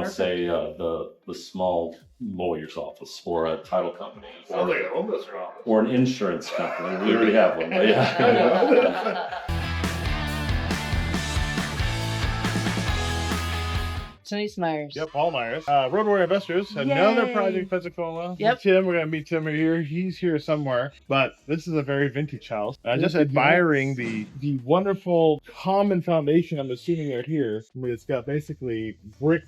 say the small lawyer's office or a title company or an insurance company. We already have one. But yeah. Denise Myers. Yep, Paul Myers. Road Warrior Investors, another project, Pensacola. Yep. Tim, we're going to meet Tim right here. He's here somewhere, but this is a very vintage house. Just admiring the wonderful common foundation I'm assuming right here. It's got basically brick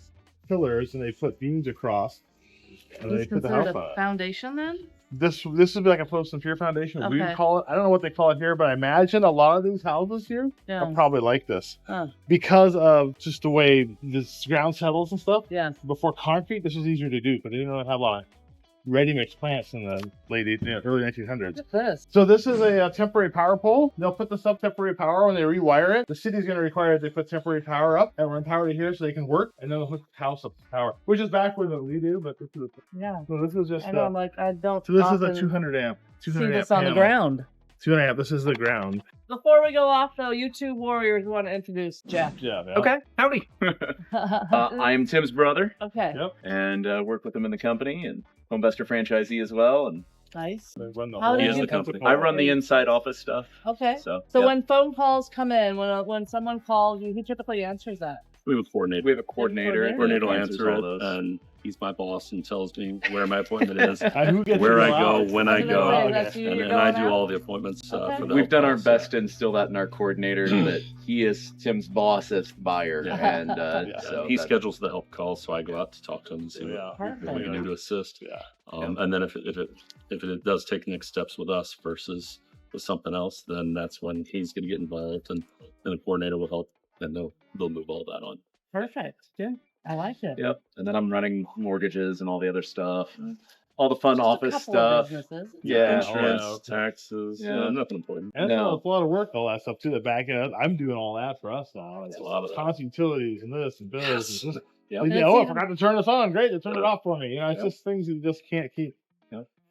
pillars and they put beams across. And they put the house on it. Foundation then? This would be like a post and pier foundation. Okay. We would call it. I don't know what they call it here, but I imagine a lot of these houses here are probably like this because of just the way this ground settles and stuff. Yeah. Before concrete, this was easier to do, but they didn't really have a lot of ready-mix plants in the early 1900s. What's this? So this is a temporary power pole. They'll put this up temporary power when they rewire it. The city's going to require that they put temporary power up, and we're empowered here so they can work, and then they'll hook the house up to power, which is backward than we do, but this is so this is just. I know, I don't. So this is a 200 amp. 200 see this amp on panel. the ground. 200 amp. This is the ground. Before we go off, though, you two warriors want to introduce Jeff. Yeah. Okay, howdy. I am Tim's brother. Okay. Yep. And work with him in the company and Homebester franchisee as well. And Nice. They run the How whole did He is the company. I run the inside office stuff. Okay. So So when phone calls come in, when someone calls you, who typically answers that? We have a coordinator. we have a coordinator. Coordinator will answers answer all it, those. and he's my boss and tells me where my appointment is, Who gets where to I go, out? when I So go, then that's you, and you're I going do out? all the appointments Okay. for the We've done our help best desk. to instill that in our coordinator that he is Tim's boss as the buyer. Yeah. And Yeah. so He that- schedules the help calls, so I go out to talk to him and see Yeah. what we can do to assist. Yeah. And then if it does take next steps with us versus with something else, then that's when he's going to get involved, and the coordinator will help, and they'll move all that on. Perfect. Good. I like it. Yep. And then I'm running mortgages and all the other stuff. All the fun Just office a couple stuff. of businesses. Yeah. Insurance, taxes, Yeah. nothing important. And No. it's a lot of work, all that stuff too. The back end, I'm doing all that for us now. It's a lot of that. constant utilities and this and bills. And this. Yep. Like, And oh, I it's forgot to turn this on. Great, they turned it off for me. It's Yep. just things you just can't keep.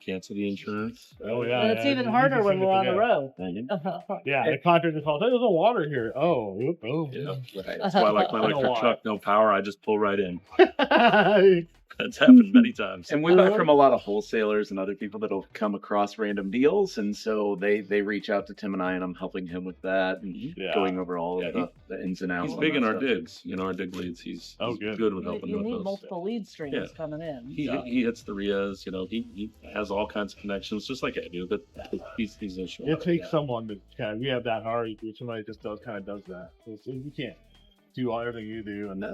Cancel the insurance. Oh yeah. And it's even you harder just when seem we're to on the forget. road. Yeah, the contractor calls. Hey, there's no water here. Oh, oop, oh. Yeah. Right. That's why I like my I know electric why. truck, no power. I just pull right in. That's happened many times. And we buy from a lot of wholesalers and other people that'll come across random deals, and so they reach out to Tim and I, and I'm helping him with that and Yeah. going over all Yeah, of the ins and outs. He's on big that in our stuff. digs. Our dig leads. He's good with helping You with need those. multiple lead streams Yeah. coming in. He hits the RIAs. He has all kinds of connections, just like I do. But he's a show. It takes someone to kind of, we have that hard. Somebody just does that. You can't do everything you do, and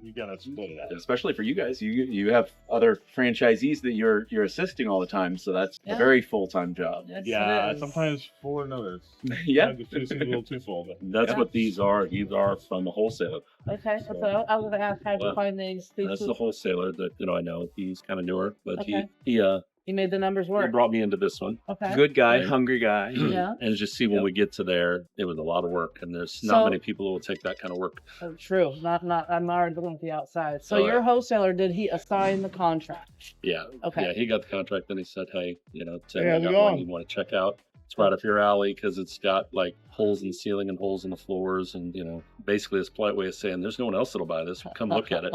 you gotta split it out. Especially for you guys, you have other franchisees that you're assisting all the time, so that's Yeah. a very full-time job. Yes, Yeah, it is. sometimes full and others. Yeah. It seems a little too full. But That's what these are. These are from the wholesaler. Okay, so I was going to ask how you Well, find these. That's the wholesaler that I know. He's kind of newer, but Okay. he You made the numbers work. brought me into this one. Okay. Good guy, Right. hungry guy. Yeah. And just see when Yep. we get to there, it was a lot of work, and there's So- not many people who will take that kind of work. Oh, true. Not. I'm already looking at the outside. So Oh, your yeah. wholesaler, did he assign the contract? Yeah. Okay. Yeah, he got the contract, then he said, "Hey, Tim, Hey, I how's it got going? one you want to check out. It's right up your alley because it's got like holes in the ceiling and holes in the floors, and basically it's a polite way of saying there's no one else that'll buy this. Come look at it."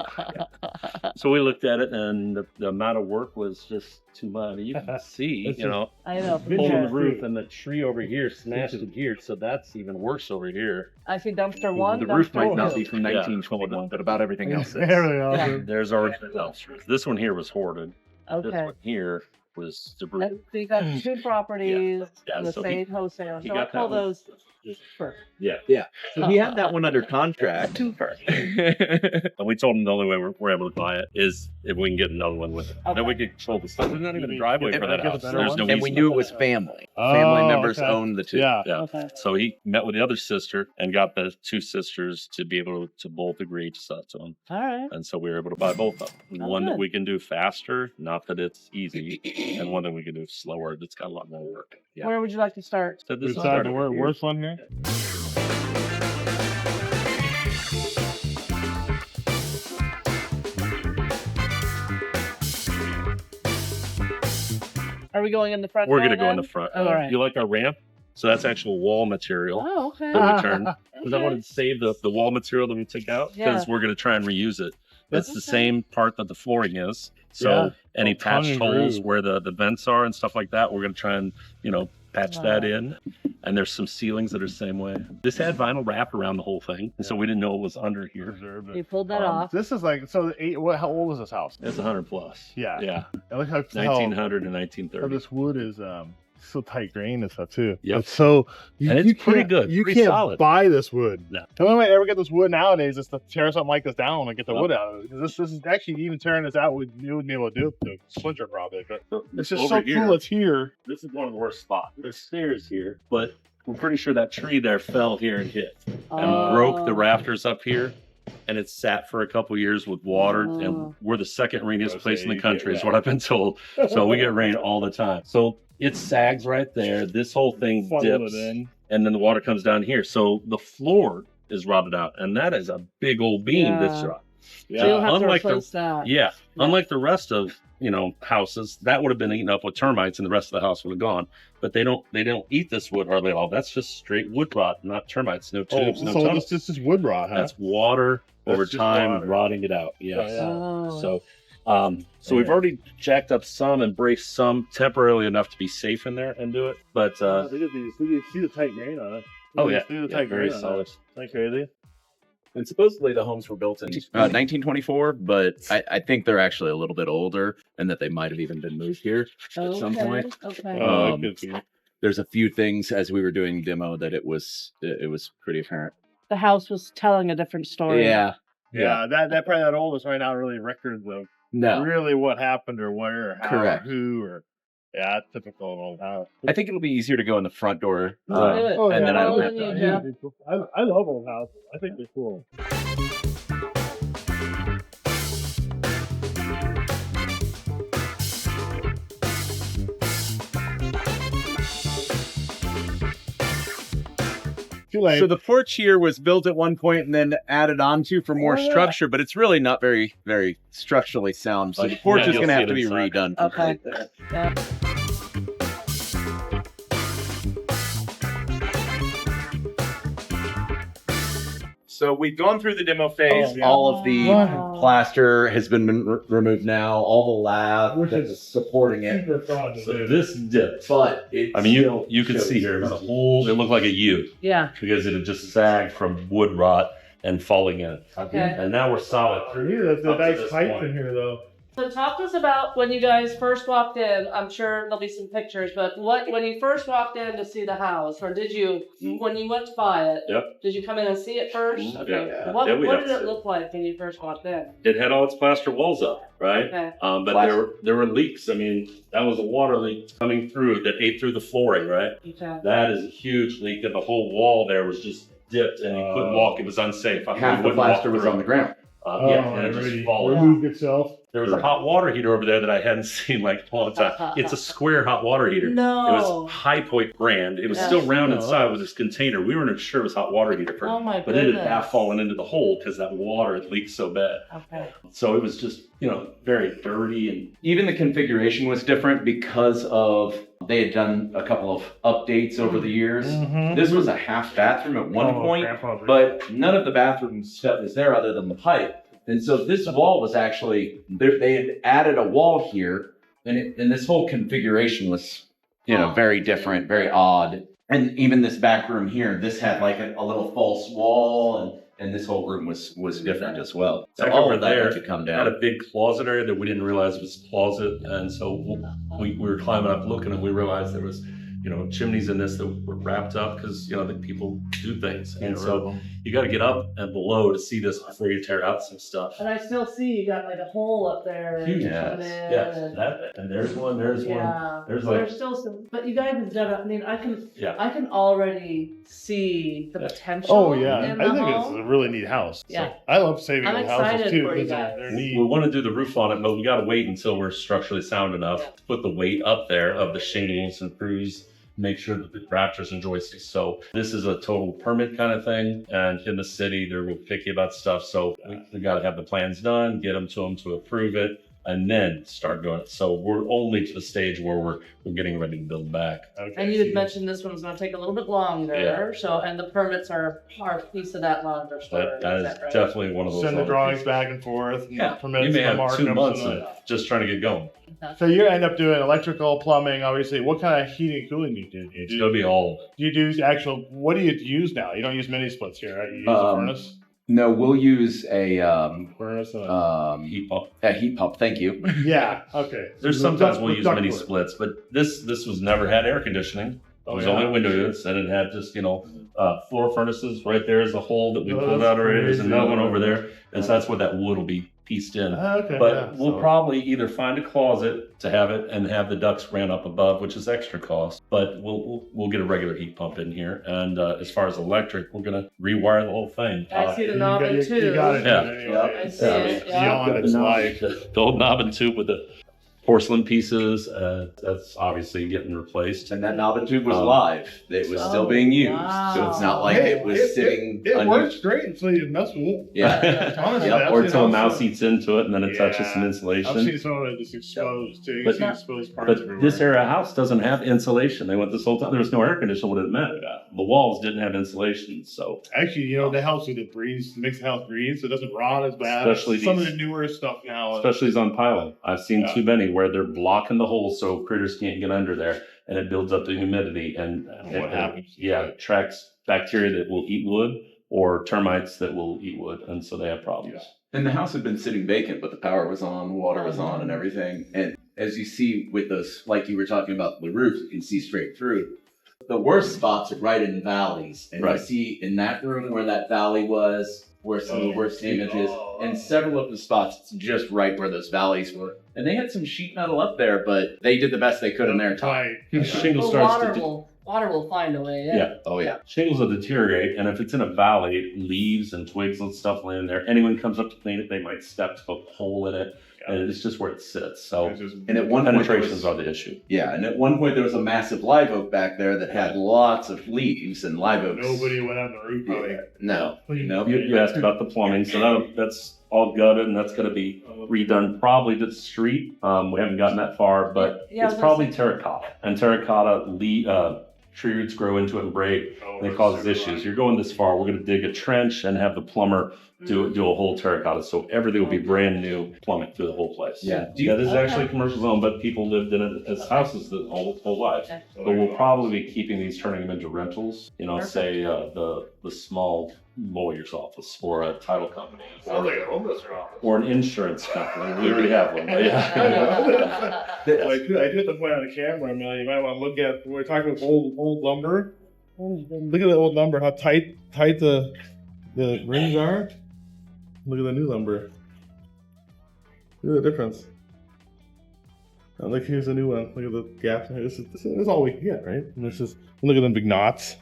So we looked at it, and the amount of work was just too much. You can see, It's I know. for hole in sure. the roof, and the tree over here smashed it here, so that's even worse over here. I see dumpster one. The roof dumpster might not two. be from Yeah. 1921, but about everything else is. Everything else Yeah. is- There's already dumpsters. This one here was hoarded. This Okay. one here was debris. So you got two properties Yeah, and the so same wholesaler. he So I got call that one. those cheaper. Yeah. So he had that one under contract. And we told him the only way we're able to buy it is if we can get another one with it. Okay. Then we could control the stuff. There's not even a driveway If for I that get a house. better There's one? no And we easement. knew it was family. Oh, Family members okay. own the two. Yeah. Yeah. Okay. So he met with the other sister and got the two sisters to be able to both agree to sell it to him. All right. And so we were able to buy both of them. Oh, One that good. we can do faster, not that it's easy, and one that we can do slower. That's got a lot more work. Yeah. Where would you like to start? So We this is decided started the here. worst one here. Are we going in the front? We're now going to go in then? the front. Oh, all right. You like our ramp? So that's actual wall material Oh, okay. that we turn. Because I Okay. wanted to save the wall material that we took out because Yeah. we're going to try and reuse it It's the Okay. same part that the flooring is. So Yeah. any Tongue patched and holes groove. where the vents are and stuff like that, we're going to try and, patch that Wow. in. And there's some ceilings that are the same way. This had vinyl wrap around the whole thing. And so we didn't know it was under here. Preserved it. You pulled that off. This is like how old is this house? It's 100 plus. Yeah. Yeah. I like how 1900 and how 1930. this wood is so tight grained and stuff too. Yep. It's so And it's pretty can't- good, You pretty can't solid. buy this wood. No. The only way I ever get this wood nowadays is to tear something like this down and get the Well- wood out of it. Because this is actually even tearing this out, you wouldn't be able to do it. The splinter probably, but it's just Over so here, cool. It's here. This is one of the worst spots. There's stairs here, but we're pretty sure that tree there fell here and hit and broke the Oh. rafters up here. And it sat for a couple years with water, Oh. and we're the second rainiest Okay, place in the you country, get is what I've been told. So we get rain all the time. So it sags right there. This whole thing Funnel dips, it in. and then the water comes down here. So the floor is rotted out, and that is a big old beam that's Yeah. rotted. So you'll have to unlike the replace that. Yeah, unlike the rest of houses, that would have been eaten up with termites, and the rest of the house would have gone. But they don't eat this wood hardly at all. That's just straight wood rot, not termites. No tubes, no so tunnels. this is wood rot, huh? That's water That's over just time water. rotting it out. Yes. Oh, yeah. Oh. So we've already jacked up some and braced some temporarily enough to be safe in there and do it. But Look at these. You see the tight grain on it. oh yeah, See the yeah, tight very grain on solid. it. Isn't that crazy? And supposedly the homes were built in 1924, but I think they're actually a little bit older and that they might have even been moved here at some point. Okay. Oh, Um, it could be. There's a few things as we were doing demo that it was pretty apparent. The house was telling a different story. Yeah. Yeah, that probably that old is right now really records of No. really what happened or where or how Correct. or who or it's typical of old house. I think it'll be easier to go in the front door. Let's do it. Oh, And then I All don't in have you, to- Jeff. I love old houses. I think they're cool. Too late. So the porch here was built at one point and then added onto for more Oh, yeah. structure, but it's really not very, very structurally sound. So Like, the porch yeah, is you'll going to see have it to be inside. redone. Okay. Yeah. So we've gone through the demo phase. Oh, yeah. All of the Wow. plaster has been removed now. All the lab Which that's is supporting it. super fun to So do. this dipped. But it I mean, still you could shows see here it was a funky. whole. It looked like a U Yeah. because it had just sagged from wood rot and falling in. Okay. And now we're solid For through. me, that's a Up to nice this height point. in here, though. So talk to us about when you guys first walked in. I'm sure there'll be some pictures, but when you first walked in to see the house, or did you when you went to buy it? Yep. Did you come in and see it first? Mhm. Okay. Yeah. What Yeah, we what have did it to. look like when you first walked in? It had all its plaster walls up, right? Okay. But Plaster. there were leaks. I mean, that was a water leak coming through that ate through the flooring, right? Okay. That is a huge leak, and the whole wall there was just dipped, and you couldn't walk. It was unsafe. I mean, Half you the wouldn't walk plaster was through. on the ground. Yeah, and it just already followed. removed itself. There was a hot water heater over there that I hadn't seen like a long time. It's a square hot water heater. No. It was High Point brand. It was Yeah. still round Oh. inside with this container. We weren't sure it was hot water heater, Oh my but it goodness. had half fallen into the hole because that water had leaked so bad. Okay. So it was just, very dirty and Even the configuration was different because of they had done a couple of updates over the years. Mm-hmm. This was a half bathroom at one point, but none of the bathroom stuff is there other than the pipe. And so this wall was actually they had added a wall here, and this whole configuration was very different, very odd. And even this back room here, this had like a little false wall, and this whole room was different as well. So Back all over of that there, had to come had down. a big closet area that we didn't realize was a closet. And so we were climbing up looking, and we realized there was, chimneys in this that were wrapped up because, the people do things. And so you got to get up and below to see this before you tear out some stuff. And I still see you got like a hole up there. and Huge. you Yes. come in Yes, and- and there's one, there's one. Yeah. There's So like, there's still some, but you guys have done it. I mean, I can yeah. already see the Yeah. potential. Oh yeah, in I the think it's home. a really neat house. Yeah. I love saving I'm old houses excited too for you because guys. they're We neat. want to do the roof on it, but we got to wait until we're structurally sound enough Yeah. to put the weight up there of the shingles and screws, make sure that the rafters and joists. So this is a total permit kind of thing. And in the city, they're real picky about stuff. So we got to have the plans done, get them to approve it. and then start doing it. So we're only to the stage where we're getting ready to build back. Okay. And you had mentioned this one's going to take a little bit longer. Yeah. So, and the permits are a piece of that longer story. That is right? definitely one of those. Send the drawings back and forth. And Yeah, permits, you may the have 2 markups months and of just trying to get going. So you end up doing electrical, plumbing, obviously. What kind of heating and cooling do you do? It's going to be all. Do you do actual? What do you use now? You don't use mini splits here, right? You use a furnace. No, we'll use a Furnace. And Heat pump. heat pump. Thank you. yeah. Okay. There's So sometimes duct- we'll use duct mini work. splits, but this was never had air conditioning. It was only window units, and it had just floor furnaces. Right there is a hole that we pulled out already. There's another one over there, and so that's where that wood will be pieced in. Okay. But yeah, we'll probably either find a closet to have it and have the ducts ran up above, which is extra cost. But we'll get a regular heat pump in here. And as far as electric, we're gonna rewire the whole thing. I see the knob and tube. You got it. Yeah. Anyway. I see it. Yeah. Beyond its life. The old knob and tube with the porcelain pieces, that's obviously getting replaced. And that knob and tube was live. It was still being used. So it's not like it was sitting It unused. works great until you mess with it. Yeah. Honestly, Yep. I've Or seen until a also- mouse eats into it and then it touches some I've insulation. seen some of it just exposed too. You But see not- exposed parts But everywhere. this era house doesn't have insulation. They went this whole time. There was no air conditioning. What it meant, the walls didn't have insulation. So Actually, that helps with it breathes, makes the house breathe, so it doesn't rot as bad. Especially Some of these- the newer stuff now. especially as on pilot, I've seen Yeah. too many where they're blocking the hole so critters can't get under there, and it builds up the humidity and What happens? Yeah, it attracts bacteria that will eat wood or termites that will eat wood, and so they have problems. And the house had been sitting vacant, but the power was on, the water was on, and everything. And as you see with those, like you were talking about the roof, you can see straight through. The worst spots are right in the valleys. And Right. you see in that room where that valley was, where some of the worst damage is. And several of the spots, it's just right where those valleys were. And they had some sheet metal up there, but they did the best they could in their time. Shingle Well, starts to water will find a way. yeah. Oh, yeah. Shingles will deteriorate, and if it's in a valley, leaves and twigs and stuff laying there. Anyone comes up to clean it, they might step to poke a hole in it, and it's just where it sits. So And at one point, there penetrations was, are the issue. yeah, and at one point there was a massive live oak back there that had lots of leaves and live oaks. Nobody went on the roof. Probably. No, no. You asked about the plumbing, so that's all gutted, and that's going to be redone probably to the street. We haven't gotten that far, but Yeah, I was it's gonna probably terracotta, and terracotta tree roots grow into it and break, and it causes issues. You're going this far, we're going to dig a trench and have the plumber do a whole terracotta, so everything will be brand new plumbing through the whole place. Yeah. Yeah, this is actually a commercial zone, but people lived in it as houses the whole life. Okay. But we'll probably be keeping these, turning them into rentals. Perfect. Say the small lawyer's office or a title company Sounds like a homeless office. or an insurance company. We already have one. But yeah. Well, I do have to point out the camera, Amelia. You might want to look at, we're talking about old lumber. Look at the old lumber, how tight the rings are. Look at the new lumber. Look at the difference. Oh, look, here's a new one. Look at the gaps in here. This is all we can get, right? And this is, look at them big knots.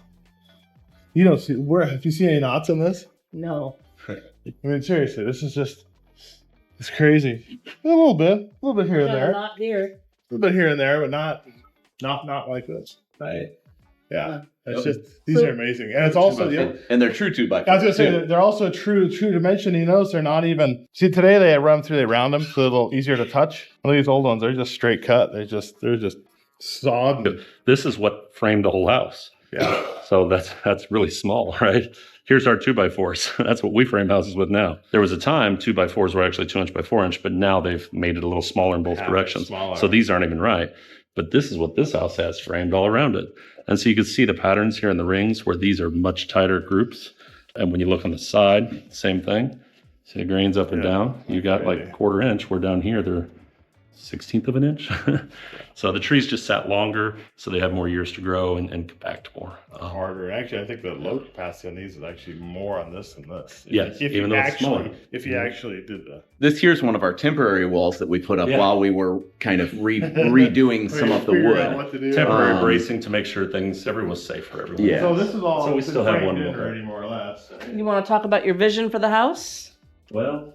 You don't see, have you seen any knots in this? No. I mean, seriously, this is just, it's crazy. A little bit here and there. Not here. A little bit here and there, but not like this. Right. Yeah, it's just, these are amazing, and it's also And they're true 2x4. I was gonna say they're also true dimension. You notice they're not even. See, today they round through, they round them, so they're a little easier to touch. One of these old ones, they're just straight cut. They're just sawed. This is what framed the whole house. Yeah. So that's really small, right? Here's our 2x4s. That's what we frame houses with now. There was a time 2x4s were actually 2" by 4" but now they've made it a little smaller in both directions. Smaller. So these aren't even right. But this is what this house has framed all around it. And so you can see the patterns here in the rings where these are much tighter groups. And when you look on the side, same thing. See the grains up and down. You got like a 1/4 inch. Where down here they're 1/16 of an inch. So the trees just sat longer, so they have more years to grow and compact more. Harder. Actually, I think the load capacity on these is actually more on this than this. Yes, if even you though it's smaller. if you actually did that. This here's one of our temporary walls that we put up Yeah. while we were kind of redoing some of the Figuring out wood. what to do. Temporary Um, bracing to make sure everyone was safe for everyone. Yeah. So this is all. So we still have one more. already, more or less. You want to talk about your vision for the house? Well,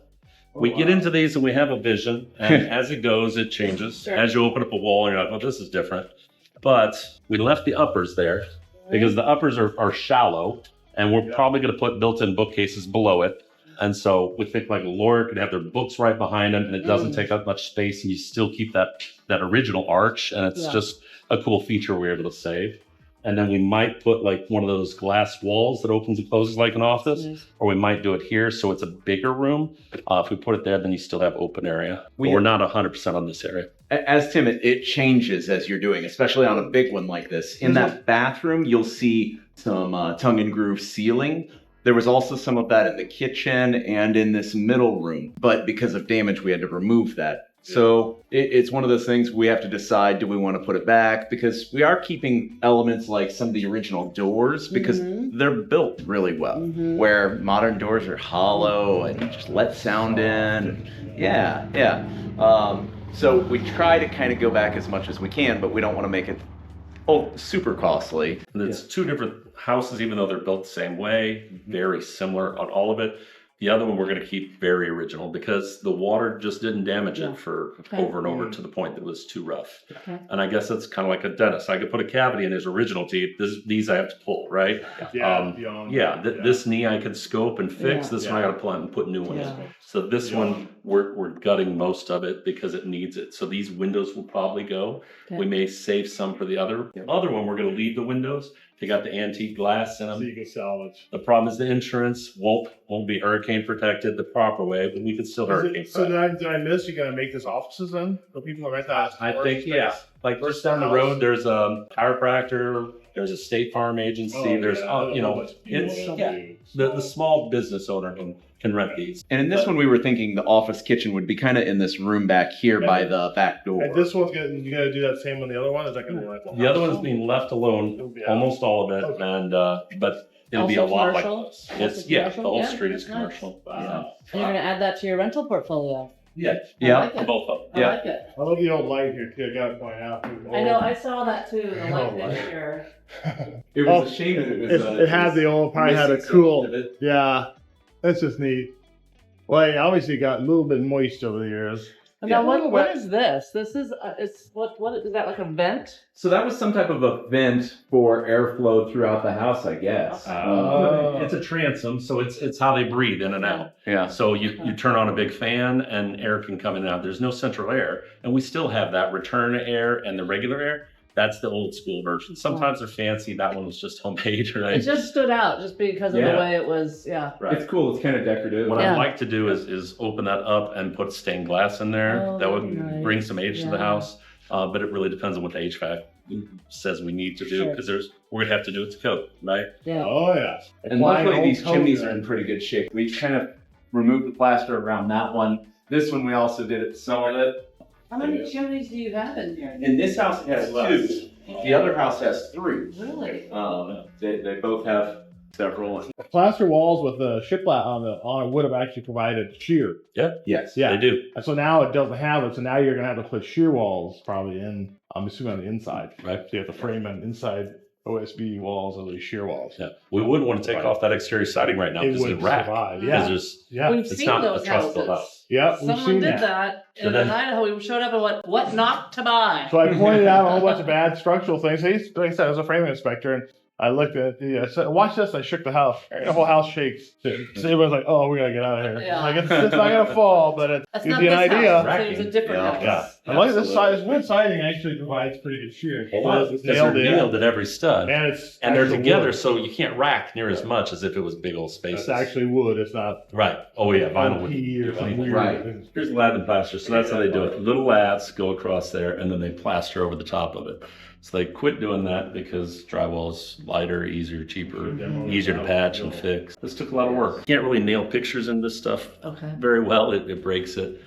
we get into these and we have a vision, and as it goes, it changes. Sure. As you open up a wall, you're like, "Oh, this is different." But we left the uppers there because the uppers are shallow, and we're probably going to put built-in bookcases below it. And so we think like a lawyer could have their books right behind them, and it doesn't take up much space, and you still keep that original arch, and it's just a cool feature we're able to save. And then we might put like one of those glass walls that opens and closes like an office, or we might do it here so it's a bigger room. If we put it there, then you still have open area. But we're not 100% on this area. As Tim, it changes as you're doing, especially on a big one like this. In that bathroom, you'll see some tongue and groove ceiling. There was also some of that in the kitchen and in this middle room, but because of damage, we had to remove that. So it's one of those things we have to decide, do we want to put it back? Because we are keeping elements like some of the original doors because they're built really well, where modern doors are hollow and just let sound in. So we try to kind of go back as much as we can, but we don't want to make it super costly. And it's two different houses, even though they're built the same way, very similar on all of it. The other one we're going to keep very original because the water just didn't damage it for over and over to the point that it was too rough. And I guess it's kind of like a dentist. I could put a cavity in his original teeth. These I have to pull, right? This knee I could scope and fix. This one I got to pull out and put new ones. So this one we're gutting most of it because it needs it. So these windows will probably go. We may save some for the other. The other one we're going to leave the windows. They got the antique glass in them. So you can salvage. The problem is the insurance won't be hurricane protected the proper way, but we could still hurricane protect. So did I miss? You gonna make this offices then? For people to rent that? I think like just down the road, there's a chiropractor. There's a State Farm agency. There's the small business owner can rent these. And in this one, we were thinking the office kitchen would be kind of in this room back here by the back door. And this one's you gonna do that same on the other one? Is that gonna be like the other one's being left alone, almost all of it, and but it'll Also be a lot like commercial? this. It's the whole street is commercial. Wow. And you're gonna add that to your rental portfolio. Yeah, I like it. both of them. I like it. I love the old light here too. I gotta point out. I know. I saw that too. The light fixture. It was a shame that it was. It had the old, probably had a cool. Yeah, that's just neat. Well, it obviously got a little bit moist over the years. Now, what is this? This is it's what is that, like a vent? So that was some type of a vent for airflow throughout the house, I guess. It's a transom, so it's how they breathe in and out. Yeah. So you turn on a big fan and air can come in and out. There's no central air, and we still have that return air and the regular air. That's the old school version. Sometimes they're fancy. That one was just homemade, right? It just stood out just because of the way it was. Yeah. Right. It's cool. It's kind of decorative. What I'd like to do is open that up and put stained glass in there. That would bring some age to the house. But it really depends on what the HVAC says we need to do because we're gonna have to do it to code, right? Yeah. Oh yeah. And luckily these chimneys are in pretty good shape. We kind of removed the plaster around that one. This one we also did it some of it. How many chimneys do you have in here? In this house it has 2. The other house has 3. Really? They both have several. Plaster walls with the shiplap on it would have actually provided shear. Yes. Yeah. They do. And so now it doesn't have it. So now you're gonna have to put shear walls probably in. I'm assuming on the inside. Right. So you have to frame them inside OSB walls or these shear walls. Yeah. We wouldn't want to take off that exterior siding right now It because would it's rack. survive. Because Yeah. We've it's seen not a those trustful houses. house. Yeah. We've Someone seen did that. that in Idaho. We showed up and what not to buy. So I pointed out a whole bunch of bad structural things. Like I said, I was a framing inspector, and I looked at I said, watch this. I shook the house. The whole house shakes. So everyone's like, oh, we got to get out of here. Yeah. Like, it's not going to fall, but it That's gives not you an this idea. house. It was a different house. Yeah. And like this wood siding actually provides pretty good shear. Because they're nailed at every stud. And they're actual together, wood. so you can't rack near as much as if it was big old spaces. It's actually wood. It's not Right. Oh, yeah. Vinyl wood. LP or something weird. Right. Here's lath and plaster. So that's how they do it. Little laths go across there, and then they plaster over the top of it. So they quit doing that because drywall is lighter, easier, cheaper, easier to patch and fix. This took a lot of work. You can't really nail pictures in this stuff very well. It breaks it,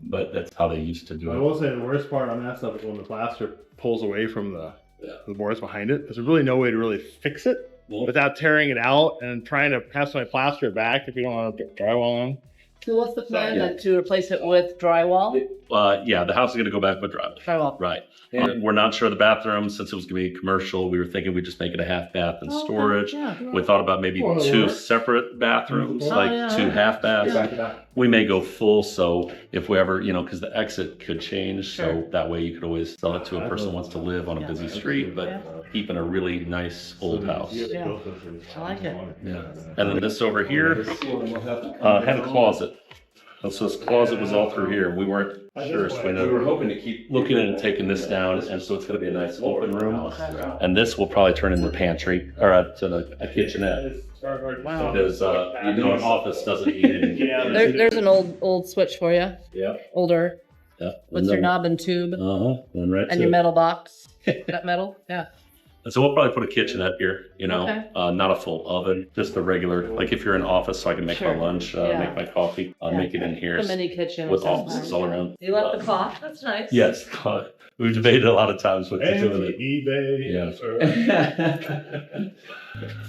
but that's how they used to do I it. will say the worst part on that stuff is when the plaster pulls away from the boards behind it. There's really no way to really fix it without tearing it out and trying to have somebody plaster it back if you don't want to put drywall on. So what's the plan then, to replace it with drywall? Yeah, the house is going to go back with driveway. Drywall. Right. And- We're not sure of the bathroom since it was going to be commercial. We were thinking we'd just make it a half bath and Oh, okay. storage. Yeah. We thought about maybe Well, two yeah. separate bathrooms, Oh, like yeah. 2 half baths. Yeah. We may go full, so if we ever, because the exit could change, Sure. so that way you could always sell it to a person who wants to live on a Yeah. busy street, but Yeah. keep in a really nice old house. Yeah. I like it. Yeah. And then this over here had a closet. And so this closet was all through here. We weren't sure, so we We were ended up hoping to keep looking at it and taking this down, and so it's going to be a nice open room. And this will probably turn into a pantry or a kitchenette. Wow. Because an office doesnesn't need it. There's an old switch for you. Yeah. Older. Yeah. With your knob and tube And right and your metal box. That metal. Yeah. And so we'll probably put a kitchenette here, Okay. not a full oven, just a regular, like if you're in office, so I can make Sure. my lunch, Yeah. make my coffee, Yeah. make it in here The mini kitchen. with which is offices nice. all around. You like the clock? That's nice. Yes, we've debated a lot of times what to do with it. eBay. Yeah.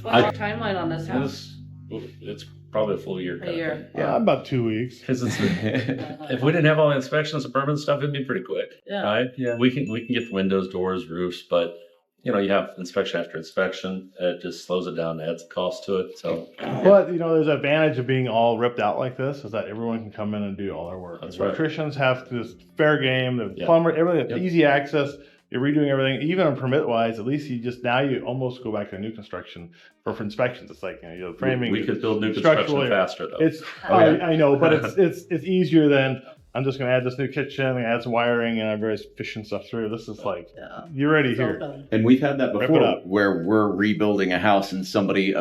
What's your timeline on this house? It's probably a full year. A year. Yeah, about 2 weeks. Because if we didn't have all the inspections and permit stuff, it'd be pretty quick. Yeah. Right? Yeah. We can get the windows, doors, roofs, but you have inspection after inspection. It just slows it down, adds cost to it. So But there's an advantage of being all ripped out like this is that everyone can come in and do all their work. That's The right. electricians have this fair game, the Yeah. plumber, everything, Yep. easy access. You're redoing everything, even on permit wise. At least you almost go back to new construction for inspections. It's like the framing. we could build new structural construction area. faster though. It's Okay. I know, but it's easier than I'm just going to add this new kitchen and add some wiring and I'm very efficient stuff through. This is like Yeah. you're ready It's all here. done. And we've had that Rip it before up. where we're rebuilding a house and somebody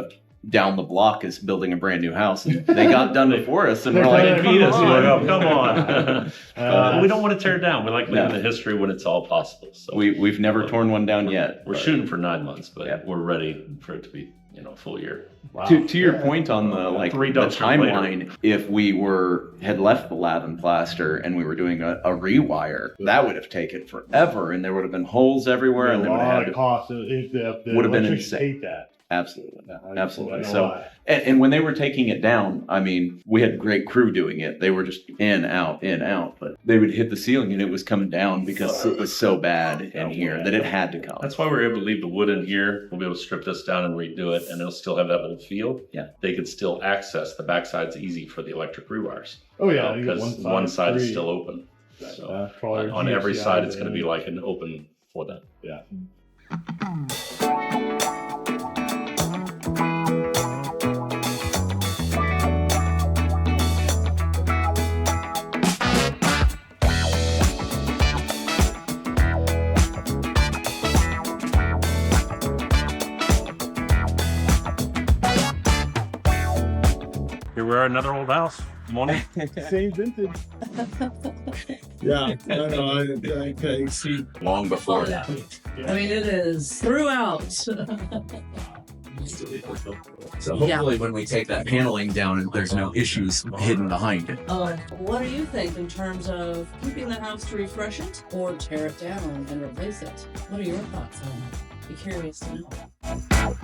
down the block is building a brand new house and they got done before us and we're like, They beat us. come We're on. like, oh, come on. We don't want to tear it down. We like leaving Yeah. the history when it's all possible. So we've never torn one down yet. we're but- shooting for 9 months, but Yeah. we're ready for it to be, a full year. Wow. To your point on the 3 the dumpsters timeline, if we had left the lab and plaster and we were doing a rewire, that would have taken forever and there would have been holes everywhere and a there would have lot had of to, cost. The Would have been electricians insane. hate that. absolutely. Absolutely. I know So why. and when they were taking it down, I mean, we had great crew doing it. They were just in, out, but they would hit the ceiling and it was coming down because it was so bad in here that it had to come. That's why we're able to leave the wood in here. We'll be able to strip this down and redo it, and it'll still have that little feel. Yeah. They could still access the backside's easy for the electric rewires. Oh yeah, you got Because one side is free. still open. So Probably on every GFCI side, it's going to there. be like an open for that. Yeah. Here we are, another old house. Morning. Same vintage. Yeah, I see. Long before Oh, yeah. that. I mean, it is throughout. So hopefully when we take that paneling down, there's no issues hidden behind it. What do you think in terms of keeping the house to refresh it or tear it down and replace it? What are your thoughts on it? Be curious to know.